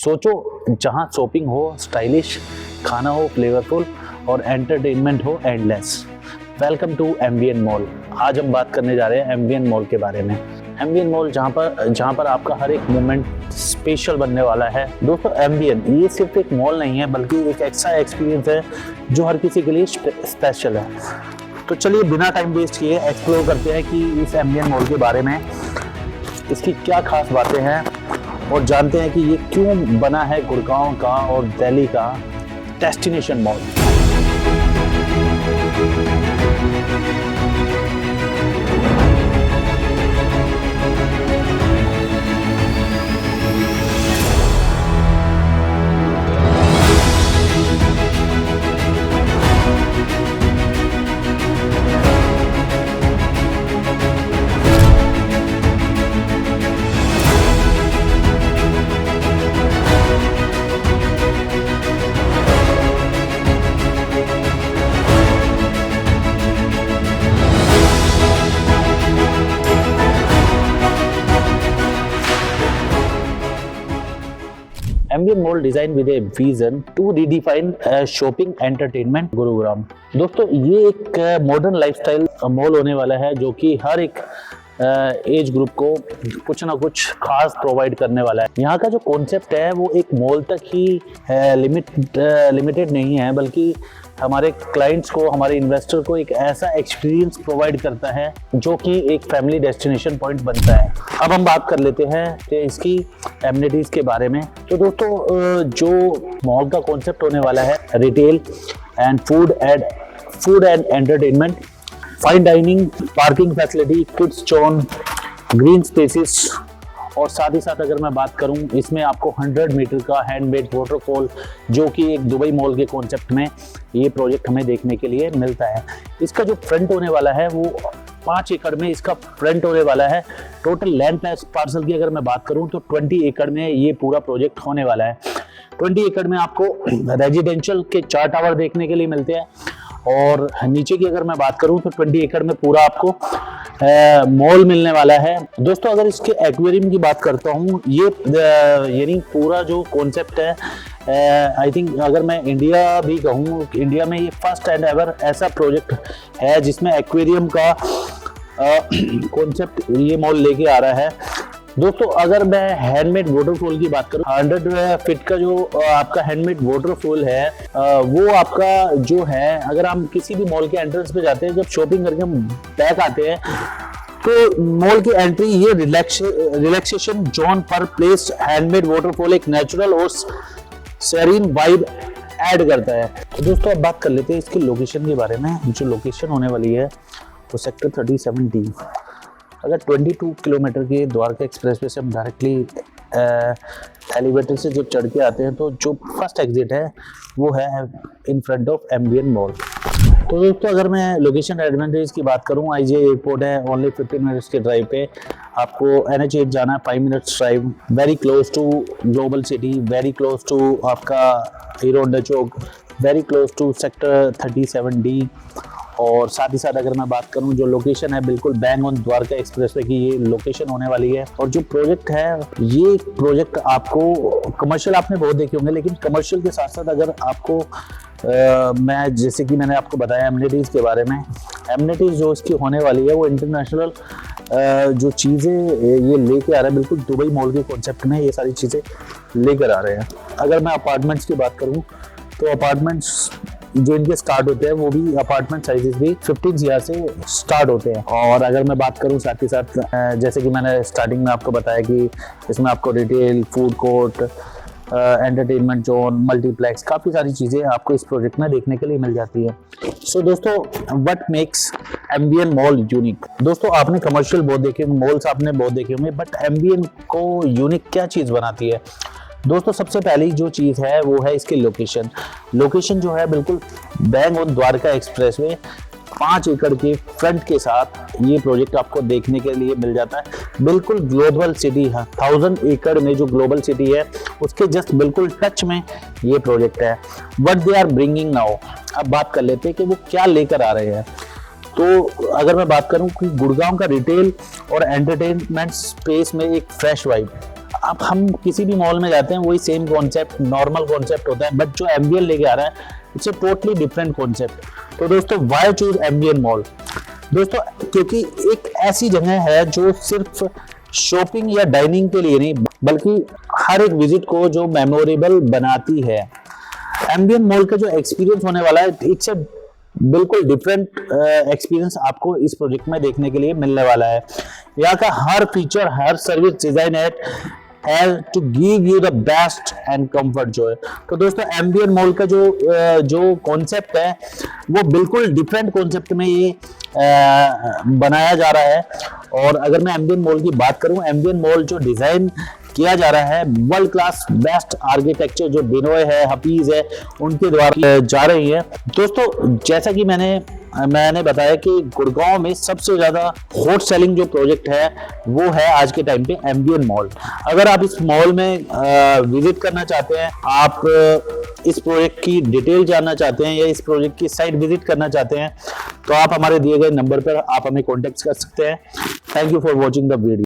सोचो, जहां शॉपिंग हो स्टाइलिश, खाना हो फ्लेवरफुल और एंटरटेनमेंट हो endless. Welcome to MVN mall. आज हम बात करने जा रहे हैं एमवीएन मॉल के बारे में। एमवीएन मॉल जहां पर आपका हर एक मोमेंट स्पेशल बनने वाला है। दोस्तों, एमवीएन ये सिर्फ एक मॉल नहीं है बल्कि एक ऐसा एक्सपीरियंस है जो हर किसी के लिए स्पेशल है। तो चलिए बिना टाइम वेस्ट किए एक्सप्लोर करते हैं कि इस एमवीएन मॉल के बारे में, इसकी क्या खास बातें हैं और जानते हैं कि ये क्यों बना है गुड़गांव का और दिल्ली का destination mall. MVN mall design with a vision to redefine shopping entertainment Gurugram. दोस्तों, ये एक मॉडर्न लाइफस्टाइल मॉल होने वाला है जो कि हर एक एज ग्रुप को कुछ ना कुछ खास प्रोवाइड करने वाला है। यहाँ का जो कॉन्सेप्ट है वो एक मॉल तक ही लिमिटेड नहीं है, बल्कि हमारे क्लाइंट्स को, हमारे इन्वेस्टर को एक ऐसा एक्सपीरियंस प्रोवाइड करता है जो कि एक फैमिली डेस्टिनेशन पॉइंट बनता है। अब हम बात कर लेते हैं कि इसकी एमिनिटीज के बारे में। तो दोस्तों, जो मॉल का कॉन्सेप्ट होने वाला है retail and food and entertainment, fine dining, parking facility, kids zone, green spaces और साथ ही साथ अगर मैं बात करूं, इसमें आपको 100 मीटर का हैंडमेड वाटरफॉल जो कि एक दुबई मॉल के कॉन्सेप्ट में ये प्रोजेक्ट हमें देखने के लिए मिलता है। इसका जो फ्रंट होने वाला है वो 5 एकड़ में इसका फ्रंट होने वाला है। टोटल लैंड पार्सल की अगर मैं बात करूं तो 20 एकड़ में ये पूरा प्रोजेक्ट होने वाला है। 20 एकड़ में आपको रेजिडेंशियल के 4 टावर देखने के लिए मिलते हैं और नीचे की अगर मैं बात करूं तो 20 एकड़ में पूरा आपको मॉल मिलने वाला है। दोस्तों, अगर इसके एक्वेरियम की बात करता हूं, ये यानी पूरा जो कॉन्सेप्ट है, आई थिंक अगर मैं इंडिया भी कहूँ, इंडिया में ये फर्स्ट एंड एवर ऐसा प्रोजेक्ट है जिसमें एक्वेरियम का कॉन्सेप्ट ये मॉल लेके आ रहा है। दोस्तों, अगर मैं हैंडमेड वाटरफॉल की बात करूं, 100 फीट का जो आपका हैंडमेड वाटरफॉल है, वो आपका जो है, अगर हम किसी भी मॉल के एंट्रेंस पे जाते हैं, जब शॉपिंग करके हम बैक आते हैं तो मॉल की एंट्री ये रिलैक्सेशन जोन पर प्लेस्ड हैंडमेड वाटरफॉल एक नेचुरल और सेरीन वाइब ऐड करता है। तो दोस्तों, अब बात कर लेते हैं इसकी लोकेशन के बारे में। जो लोकेशन होने वाली है वो सेक्टर 37D। अगर 22 किलोमीटर के द्वारका एक्सप्रेसवे से हम डायरेक्टली एलिवेटर से जो चढ़ के आते हैं तो जो फर्स्ट एग्जिट है वो है in front of MVN mall. तो दोस्तों, अगर मैं लोकेशन एडवांटेज की बात करूं, आईजीआई एयरपोर्ट है ओनली 15 मिनट्स के ड्राइव पे। आपको NH8 जाना है 5 minutes drive, very close to global city, very close to आपका Hero Honda Chowk, very close to sector 37D। और साथ ही साथ अगर मैं बात करूं, जो लोकेशन है बिल्कुल बैंग ऑन द्वारका एक्सप्रेसवे की ये लोकेशन होने वाली है। और जो प्रोजेक्ट है, ये प्रोजेक्ट आपको कमर्शियल आपने बहुत देखे होंगे, लेकिन कमर्शियल के साथ साथ अगर आपको मैं जैसे कि मैंने आपको बताया एमिनिटीज़ के बारे में, एमिनिटीज़ जो इसकी होने वाली है वो इंटरनेशनल जो चीज़ें ये लेके आ रहा है, बिल्कुल दुबई मॉल के कॉन्सेप्ट में ये सारी चीज़ें लेकर आ रहे हैं। अगर मैं अपार्टमेंट्स की बात करूँ तो अपार्टमेंट्स जो इनके स्टार्ट होते हैं वो भी अपार्टमेंट साइजेस भी 15 CR से स्टार्ट होते हैं। और अगर मैं बात करूं साथ ही साथ, जैसे कि मैंने स्टार्टिंग में आपको बताया कि इसमें आपको retail, food court, entertainment zone, multiplex, काफ़ी सारी चीज़ें आपको इस प्रोजेक्ट में देखने के लिए मिल जाती है। सो दोस्तों, what makes MVN mall unique. दोस्तों, आपने कमर्शियल बहुत देखे होंगे, मॉल्स आपने बहुत देखे होंगे, बट एमवीएन को यूनिक क्या चीज़ बनाती है? दोस्तों, सबसे पहली जो चीज़ है वो है इसकी लोकेशन। लोकेशन जो है बिल्कुल बैंग ऑन द्वारका एक्सप्रेसवे, 5 एकड़ के फ्रंट के साथ ये प्रोजेक्ट आपको देखने के लिए मिल जाता है। बिल्कुल ग्लोबल सिटी है, 1000 एकड़ में जो ग्लोबल सिटी है उसके जस्ट बिल्कुल टच में ये प्रोजेक्ट है। What they are bringing now, अब बात कर लेते हैं कि वो क्या लेकर आ रहे हैं। तो अगर मैं बात करूं कि गुड़गांव का रिटेल और एंटरटेनमेंट स्पेस में एक फ्रेश वाइब, अब हम किसी भी मॉल में जाते हैं वही सेम कॉन्सेप्ट, नॉर्मल कॉन्सेप्ट होता है, बट जो एम्बियन लेके आ रहा है it's a totally different concept. तो दोस्तों व्हाई चूज एम्बियन मॉल? दोस्तों क्योंकि एक ऐसी जगह है जो सिर्फ शॉपिंग या डाइनिंग के लिए नहीं बल्कि हर एक विजिट को जो मेमोरेबल बनाती है। एम्बियन मॉल का जो एक्सपीरियंस होने वाला है इट्स अ बिल्कुल डिफरेंट एक्सपीरियंस आपको इस प्रोजेक्ट में देखने के लिए मिलने वाला है। यहाँ का हर फीचर, हर सर्विस डिजाइन है to give you the best and comfort joy. तो दोस्तों एम्बियन मॉल का जो कॉन्सेप्ट है वो बिल्कुल डिफरेंट कॉन्सेप्ट में ये बनाया जा रहा है। और अगर मैं एम्बियन मॉल की बात करूं, एम्बियन मॉल जो डिजाइन किया जा रहा है वर्ल्ड क्लास बेस्ट आर्किटेक्चर जो बिनोय है, हफीज है, उनके द्वारा जा रही है। दोस्तों जैसा कि मैंने बताया कि गुड़गांव में सबसे ज्यादा हॉट सेलिंग जो प्रोजेक्ट है वो है आज के टाइम पे एम्बियन मॉल। अगर आप इस मॉल में विजिट करना चाहते हैं, आप इस प्रोजेक्ट की डिटेल जानना चाहते हैं या इस प्रोजेक्ट की साइट विजिट करना चाहते हैं, तो आप हमारे दिए गए नंबर पर आप हमें कॉन्टेक्ट कर सकते हैं। Thank you for watching the video.